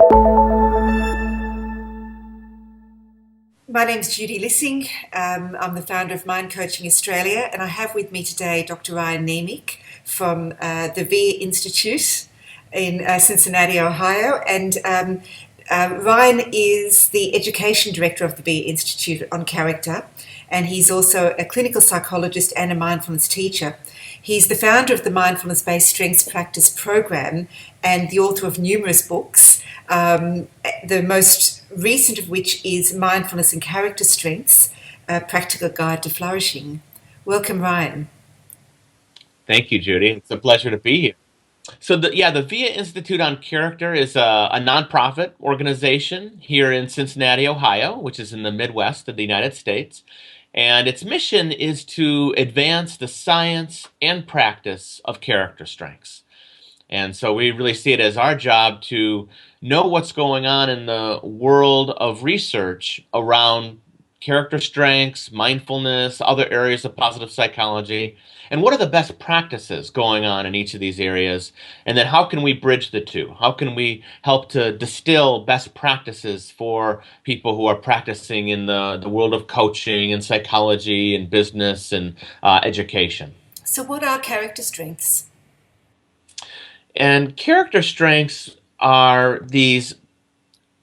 My name's Judith Lissing. I'm the founder of Mind Coaching Australia, and I have with me today Dr. Ryan Niemiec from the VIA Institute in Cincinnati, Ohio. And Ryan is the Education Director of the VIA Institute on Character, and he's also a clinical psychologist and a mindfulness teacher. He's the founder of the Mindfulness Based Strengths Practice program and the author of numerous books, the most recent of which is Mindfulness and Character Strengths, a practical guide to flourishing. Welcome, Ryan. Thank you, Judy. It's a pleasure to be here. So the VIA Institute on Character is a nonprofit organization here in Cincinnati, Ohio, which is in the Midwest of the United States. And its mission is to advance the science and practice of character strengths. And so we really see it as our job to know what's going on in the world of research around character strengths, mindfulness, other areas of positive psychology, and what are the best practices going on in each of these areas, and then how can we bridge the two? How can we help to distill best practices for people who are practicing in the world of coaching and psychology and business and education? So what are character strengths? And character strengths are these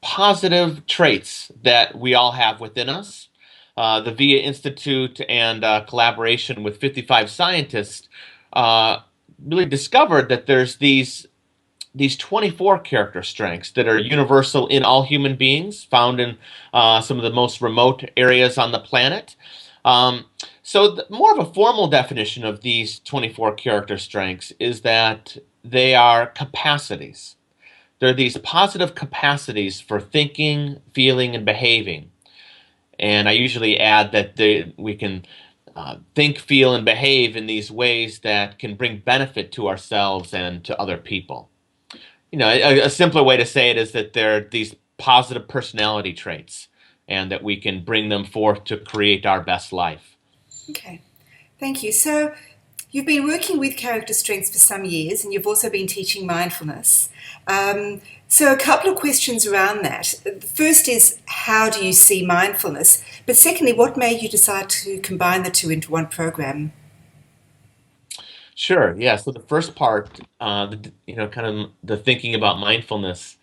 positive traits that we all have within us. The VIA Institute and collaboration with 55 scientists really discovered that there's these 24 character strengths that are universal in all human beings, found in some of the most remote areas on the planet. More of a formal definition of these 24 character strengths is that they are capacities. They're these positive capacities for thinking, feeling, and behaving. And I usually add that we can think, feel, and behave in these ways that can bring benefit to ourselves and to other people. You know, a simpler way to say it is that they're these positive personality traits and that we can bring them forth to create our best life. Okay, thank you. So you've been working with character strengths for some years, and you've also been teaching mindfulness. So a couple of questions around that. The first is, how do you see mindfulness? But secondly, what made you decide to combine the two into one program? Sure, yeah. So the first part, kind of the thinking about mindfulness.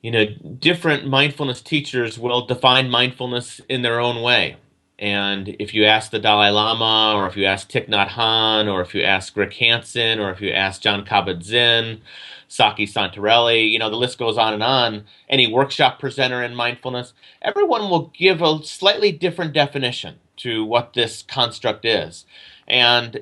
You know, different mindfulness teachers will define mindfulness in their own way. And if you ask the Dalai Lama, or if you ask Thich Nhat Hanh, or if you ask Rick Hansen, or if you ask John Kabat-Zinn, Saki Santarelli, the list goes on, any workshop presenter in mindfulness, everyone will give a slightly different definition to what this construct is. And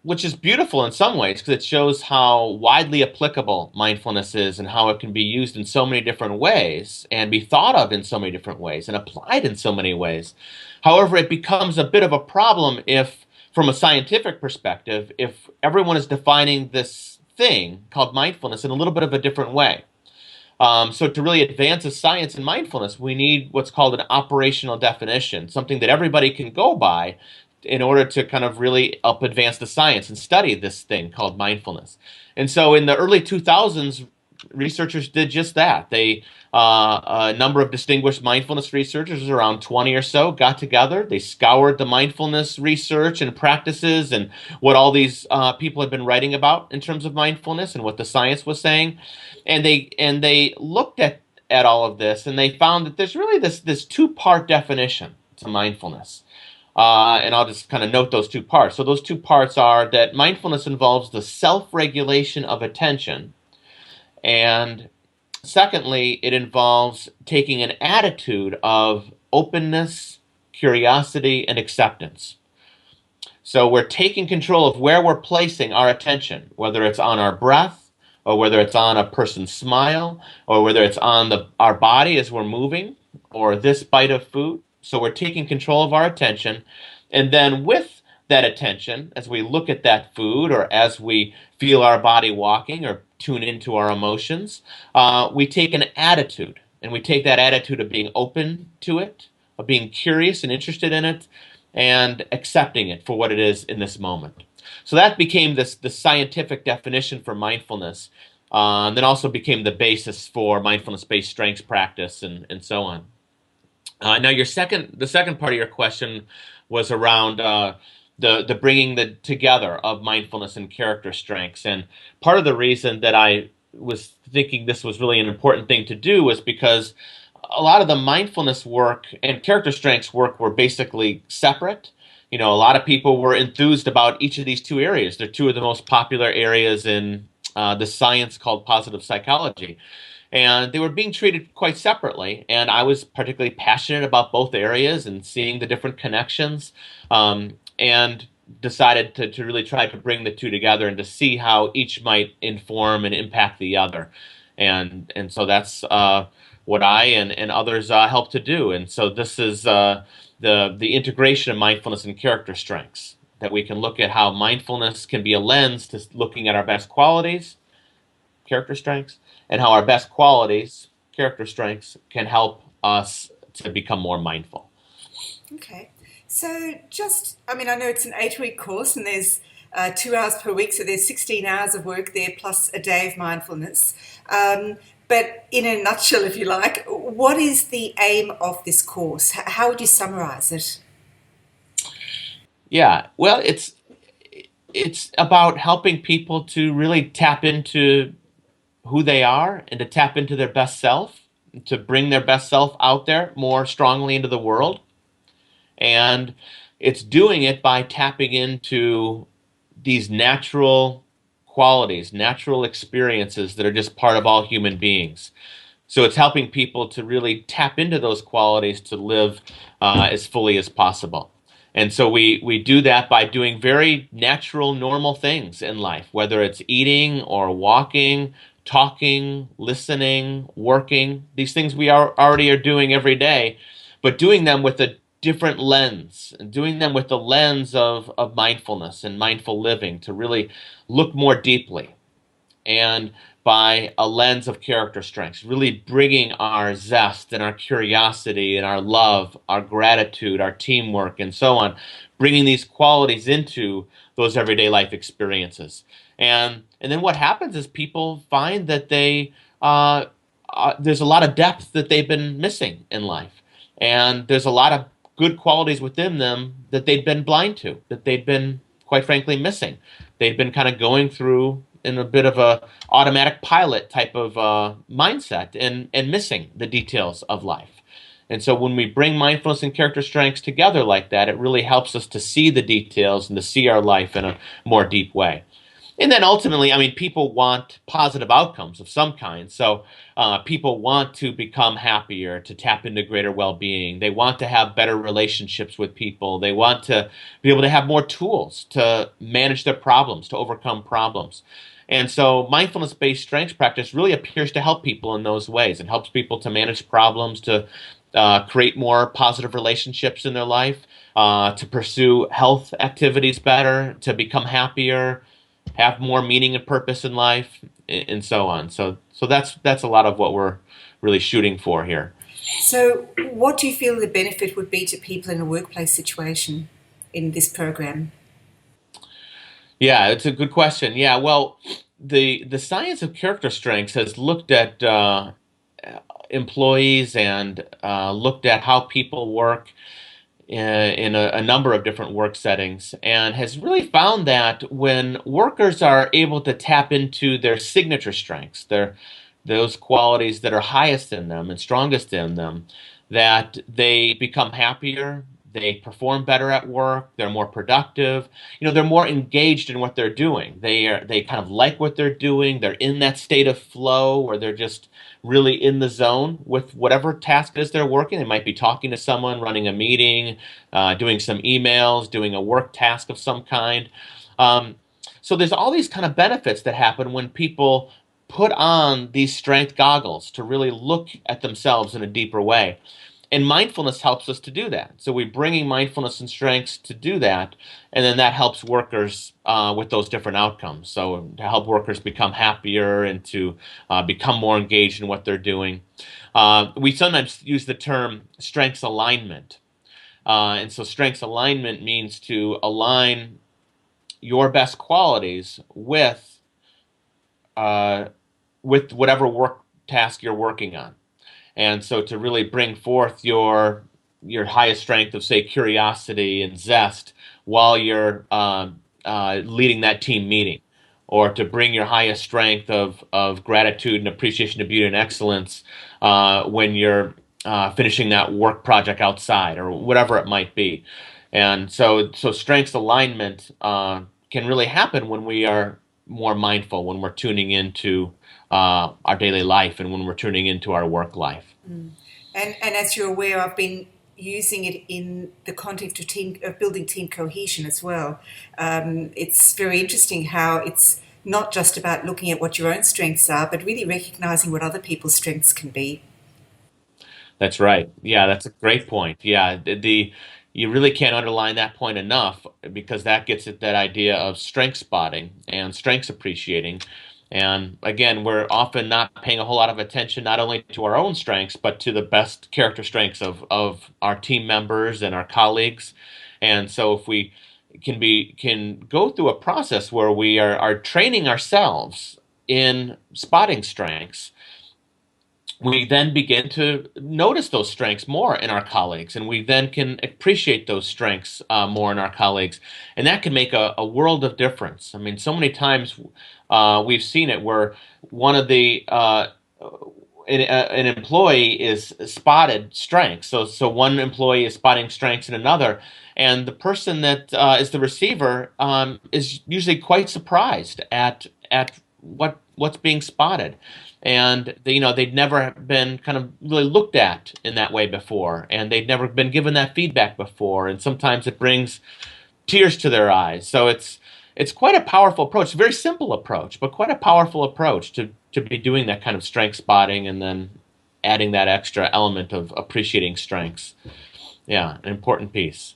which is beautiful in some ways, because it shows how widely applicable mindfulness is and how it can be used in so many different ways and be thought of in so many different ways and applied in so many ways. However, it becomes a bit of a problem if, from a scientific perspective, if everyone is defining this thing called mindfulness in a little bit of a different way. So to really advance the science in mindfulness, we need what's called an operational definition, something that everybody can go by in order to kind of really help advance the science and study this thing called mindfulness. And so in the early 2000s, researchers did just that. A number of distinguished mindfulness researchers, around 20 or so, got together. They scoured the mindfulness research and practices and what all these people had been writing about in terms of mindfulness and what the science was saying. And they looked at all of this, and they found that there's really this two-part definition to mindfulness. And I'll just kind of note those two parts. So those two parts are that mindfulness involves the self-regulation of attention, and secondly, it involves taking an attitude of openness, curiosity, and acceptance. So we're taking control of where we're placing our attention, whether it's on our breath, or whether it's on a person's smile, or whether it's on our body as we're moving, or this bite of food. So we're taking control of our attention, and then with that attention, as we look at that food, or as we feel our body walking, or tune into our emotions, we take an attitude, and we take that attitude of being open to it, of being curious and interested in it, and accepting it for what it is in this moment. So that became the scientific definition for mindfulness. Then also became the basis for mindfulness-based strengths practice and so on. Now, the second part of your question was around the bringing the together of mindfulness and character strengths. And part of the reason that I was thinking this was really an important thing to do was because a lot of the mindfulness work and character strengths work were basically separate. You know, a lot of people were enthused about each of these two areas. They're two of the most popular areas in the science called positive psychology, and they were being treated quite separately. And I was particularly passionate about both areas and seeing the different connections, and decided to really try to bring the two together and to see how each might inform and impact the other. And so that's what I and others help to do. And so this is the integration of mindfulness and character strengths, that we can look at how mindfulness can be a lens to looking at our best qualities, character strengths, and how our best qualities, character strengths, can help us to become more mindful. Okay. So I mean, I know it's an 8-week course and there's 2 hours per week, so there's 16 hours of work there plus a day of mindfulness. But in a nutshell, if you like, what is the aim of this course? How would you summarize it? Yeah, well, it's about helping people to really tap into who they are and to tap into their best self, to bring their best self out there more strongly into the world. And it's doing it by tapping into these natural qualities, natural experiences that are just part of all human beings. So it's helping people to really tap into those qualities to live as fully as possible. And so we do that by doing very natural, normal things in life, whether it's eating or walking, talking, listening, working, these things we already are doing every day, but doing them with a different lens, and doing them with the lens of mindfulness and mindful living to really look more deeply, and by a lens of character strengths, really bringing our zest and our curiosity and our love, our gratitude, our teamwork, and so on, bringing these qualities into those everyday life experiences. And then what happens is people find that there's a lot of depth that they've been missing in life, and there's a lot of good qualities within them that they'd been blind to, that they'd been, quite frankly, missing. They'd been kind of going through in a bit of a automatic pilot type of mindset, and missing the details of life. And so when we bring mindfulness and character strengths together like that, it really helps us to see the details and to see our life in a more deep way. And then ultimately, I mean, people want positive outcomes of some kind. So people want to become happier, to tap into greater well-being. They want to have better relationships with people. They want to be able to have more tools to manage their problems, to overcome problems. And so mindfulness-based strengths practice really appears to help people in those ways. It helps people to manage problems, to create more positive relationships in their life, to pursue health activities better, to become happier, have more meaning and purpose in life, and so on. So that's a lot of what we're really shooting for here. So, what do you feel the benefit would be to people in a workplace situation in this program? Yeah, it's a good question. Yeah, well, the science of character strengths has looked at employees and looked at how people work in a number of different work settings, and has really found that when workers are able to tap into their signature strengths, those qualities that are highest in them and strongest in them, that they become happier, they perform better at work, they're more productive, they're more engaged in what they're doing. They kind of like what they're doing, they're in that state of flow where they're just really in the zone with whatever task it is they're working. They might be talking to someone, running a meeting, doing some emails, doing a work task of some kind. Um, so there's all these kind of benefits that happen when people put on these strength goggles to really look at themselves in a deeper way. And mindfulness helps us to do that. So we're bringing mindfulness and strengths to do that, and then that helps workers with those different outcomes. So to help workers become happier and to become more engaged in what they're doing. We sometimes use the term strengths alignment. And so strengths alignment means to align your best qualities with uh, with whatever work task you're working on. And so to really bring forth your highest strength of, say, curiosity and zest while you're leading that team meeting, or to bring your highest strength of gratitude and appreciation of beauty and excellence when you're finishing that work project outside, or whatever it might be. And so strengths alignment can really happen when we are more mindful, when we're tuning into our daily life, and when we're tuning into our work life. And as you're aware, I've been using it in the context of building team cohesion as well. It's very interesting how it's not just about looking at what your own strengths are, but really recognizing what other people's strengths can be. That's right. Yeah, that's a great point. Yeah, you really can't underline that point enough, because that gets at that idea of strength spotting and strengths appreciating. And again, we're often not paying a whole lot of attention not only to our own strengths, but to the best character strengths of our team members and our colleagues. And so if we can go through a process where we are training ourselves in spotting strengths, we then begin to notice those strengths more in our colleagues, and we then can appreciate those strengths more in our colleagues, and that can make a world of difference. I mean, so many times we've seen it where one of the an employee is spotted strengths. So one employee is spotting strengths in another, and the person that is the receiver is usually quite surprised at what's being spotted. And they'd never been kind of really looked at in that way before, and they'd never been given that feedback before, and sometimes it brings tears to their eyes. So it's quite a powerful approach, a very simple approach, but quite a powerful approach to be doing that kind of strength spotting, and then adding that extra element of appreciating strengths. Yeah, an important piece.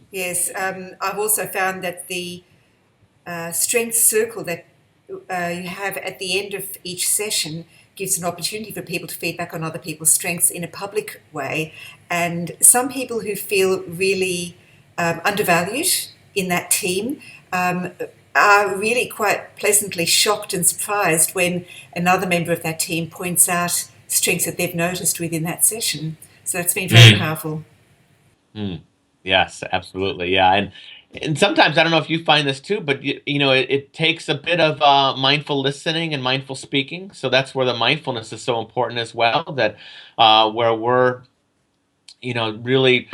Yes, I've also found that the strength circle that you have at the end of each session gives an opportunity for people to feedback on other people's strengths in a public way. And some people who feel really undervalued in that team are really quite pleasantly shocked and surprised when another member of that team points out strengths that they've noticed within that session. So that's been very powerful. Mm. Yes, absolutely. Yeah, and sometimes I don't know if you find this too, but it takes a bit of mindful listening and mindful speaking. So that's where the mindfulness is so important as well. That where we're really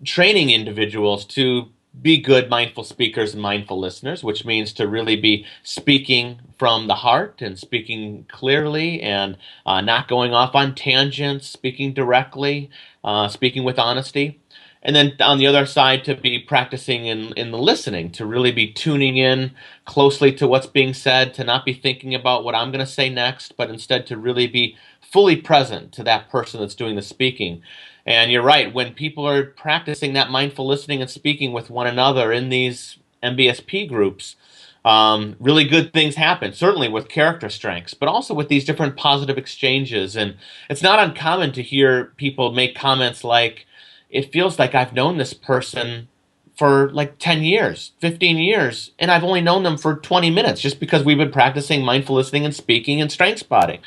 training individuals to be good mindful speakers and mindful listeners, which means to really be speaking from the heart and speaking clearly, and not going off on tangents, speaking directly, speaking with honesty. And then on the other side, to be practicing in the listening, to really be tuning in closely to what's being said, to not be thinking about what I'm going to say next, but instead to really be fully present to that person that's doing the speaking. And you're right, when people are practicing that mindful listening and speaking with one another in these MBSP groups, really good things happen, certainly with character strengths, but also with these different positive exchanges. And it's not uncommon to hear people make comments like, it feels like I've known this person for like 10 years, 15 years, and I've only known them for 20 minutes just because we've been practicing mindful listening and speaking and strength spotting.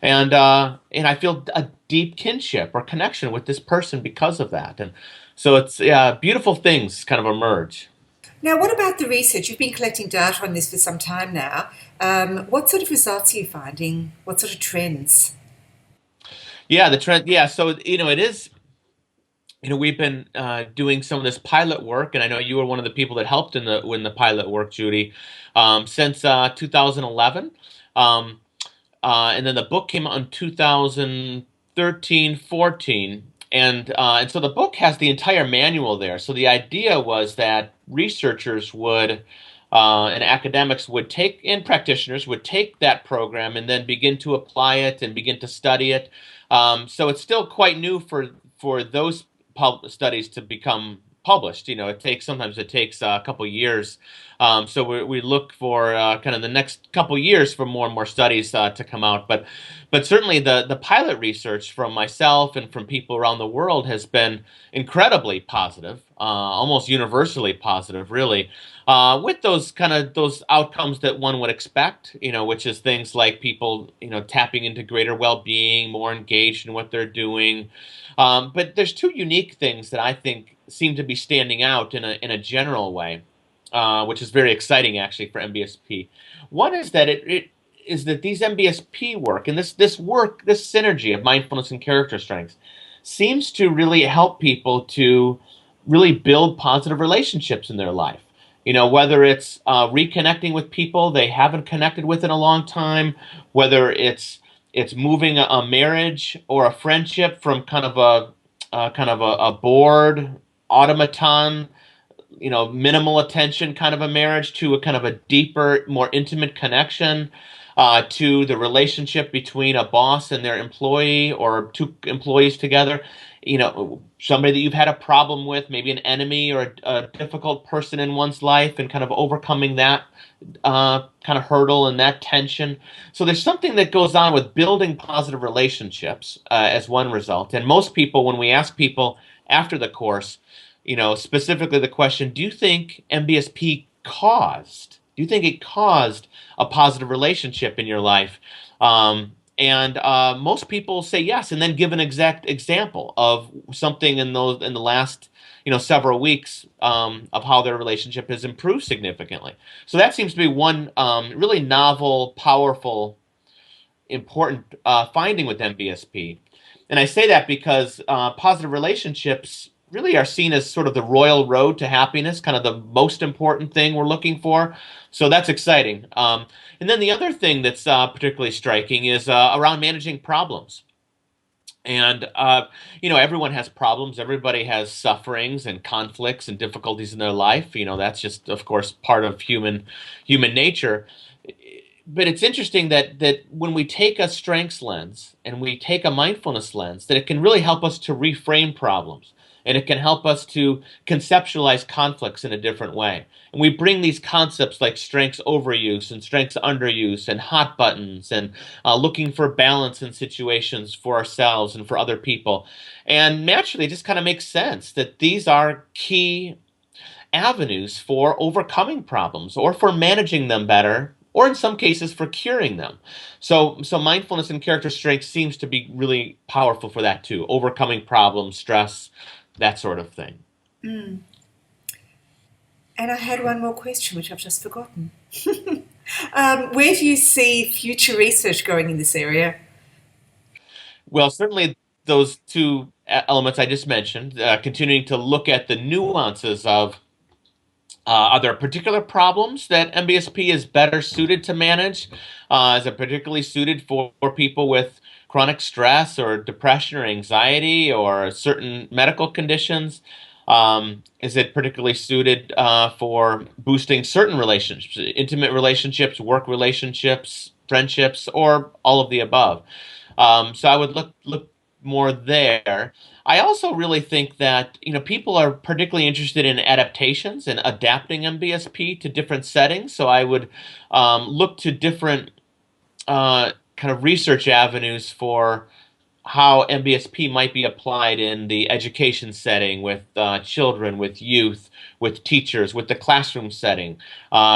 And I feel a deep kinship or connection with this person because of that. And so it's beautiful things kind of emerge. Now, what about the research? You've been collecting data on this for some time now. What sort of results are you finding? What sort of trends? Yeah, the trend. Yeah, so it is. We've been doing some of this pilot work, and I know you were one of the people that helped in the pilot work, Judy, since 2011. And then the book came out in 2013, 14. And so the book has the entire manual there. So the idea was that researchers would and academics would take, and practitioners would take that program and then begin to apply it and begin to study it. So it's still quite new for those studies to become published. Sometimes it takes a couple years. So we look for kind of the next couple years for more and more studies to come out. But certainly the pilot research from myself and from people around the world has been incredibly positive, almost universally positive, really, with those outcomes that one would expect, which is things like people, tapping into greater well-being, more engaged in what they're doing. But there's two unique things that I think seem to be standing out in a general way, which is very exciting actually for MBSP. One is that it is that these MBSP work and this synergy of mindfulness and character strengths seems to really help people to really build positive relationships in their life. Whether it's reconnecting with people they haven't connected with in a long time, whether it's moving a marriage or a friendship from kind of a bored automaton, minimal attention kind of a marriage to a kind of a deeper, more intimate connection, to the relationship between a boss and their employee or two employees together. Somebody that you've had a problem with, maybe an enemy or a difficult person in one's life, and kind of overcoming that kind of hurdle and that tension. So there's something that goes on with building positive relationships as one result. And most people, when we ask people after the course, specifically the question, do you think it caused a positive relationship in your life? And most people say yes, and then give an exact example of something in the last several weeks, of how their relationship has improved significantly. So that seems to be one really novel, powerful, important finding with MBSP. And I say that because positive relationships really are seen as sort of the royal road to happiness, kind of the most important thing we're looking for. So that's exciting. And then the other thing that's particularly striking is around managing problems. And, everyone has problems. Everybody has sufferings and conflicts and difficulties in their life. That's just, of course, part of human nature. But it's interesting that when we take a strengths lens and we take a mindfulness lens, that it can really help us to reframe problems. And it can help us to conceptualize conflicts in a different way. And we bring these concepts like strengths overuse and strengths underuse and hot buttons and looking for balance in situations for ourselves and for other people. And naturally, it just kind of makes sense that these are key avenues for overcoming problems or for managing them better, or in some cases for curing them. So mindfulness and character strength seems to be really powerful for that too, overcoming problems, stress, that sort of thing. Mm. And I had one more question, which I've just forgotten. Where do you see future research going in this area? Well, certainly those two elements I just mentioned, continuing to look at the nuances of are there particular problems that MBSP is better suited to manage? Is it particularly suited for people with chronic stress or depression or anxiety or certain medical conditions? Is it particularly suited for boosting certain relationships, intimate relationships, work relationships, friendships, or all of the above? So I would look more there. I also really think that people are particularly interested in adaptations and adapting MBSP to different settings. So I would look to different kind of research avenues for how MBSP might be applied in the education setting with children, with youth, with teachers, with the classroom setting,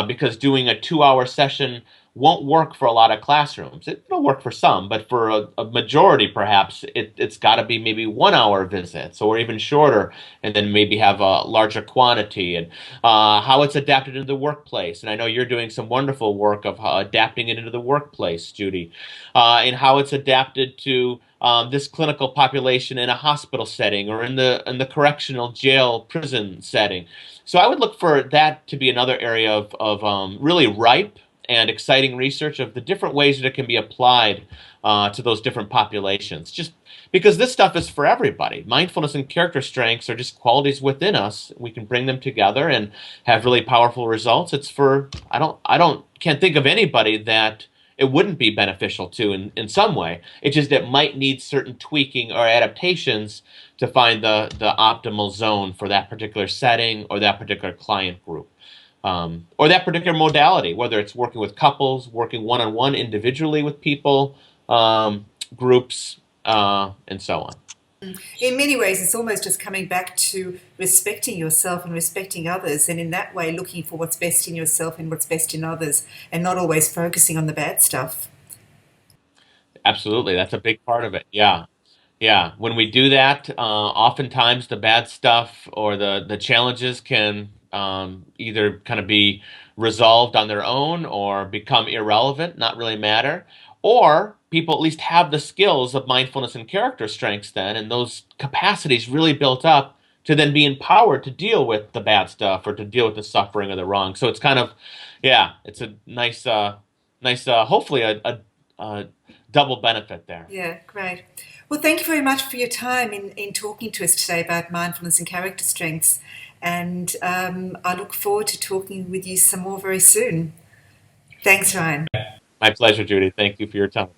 because doing a 2-hour session won't work for a lot of classrooms. It'll work for some, but for a majority, perhaps, it's got to be maybe 1-hour visits or even shorter, and then maybe have a larger quantity, and how it's adapted into the workplace. And I know you're doing some wonderful work of adapting it into the workplace, Judy, and how it's adapted to this clinical population in a hospital setting or in the correctional jail prison setting. So I would look for that to be another area of really ripe and exciting research of the different ways that it can be applied to those different populations. Just because this stuff is for everybody. Mindfulness and character strengths are just qualities within us. We can bring them together and have really powerful results. It's for can't think of anybody that it wouldn't be beneficial to in some way. It's just it might need certain tweaking or adaptations to find the optimal zone for that particular setting or that particular client group. Or that particular modality, whether it's working with couples, working one-on-one individually with people, groups, and so on. In many ways, it's almost just coming back to respecting yourself and respecting others, and in that way, looking for what's best in yourself and what's best in others, and not always focusing on the bad stuff. Absolutely, that's a big part of it. Yeah. Yeah, when we do that, oftentimes the bad stuff or the challenges can either kind of be resolved on their own or become irrelevant, not really matter, or people at least have the skills of mindfulness and character strengths then, and those capacities really built up to then be empowered to deal with the bad stuff or to deal with the suffering or the wrong. So it's kind of, yeah, it's a hopefully a double benefit there. Yeah, great. Well, thank you very much for your time in talking to us today about mindfulness and character strengths. And I look forward to talking with you some more very soon. Thanks, Ryan. My pleasure, Judy. Thank you for your time.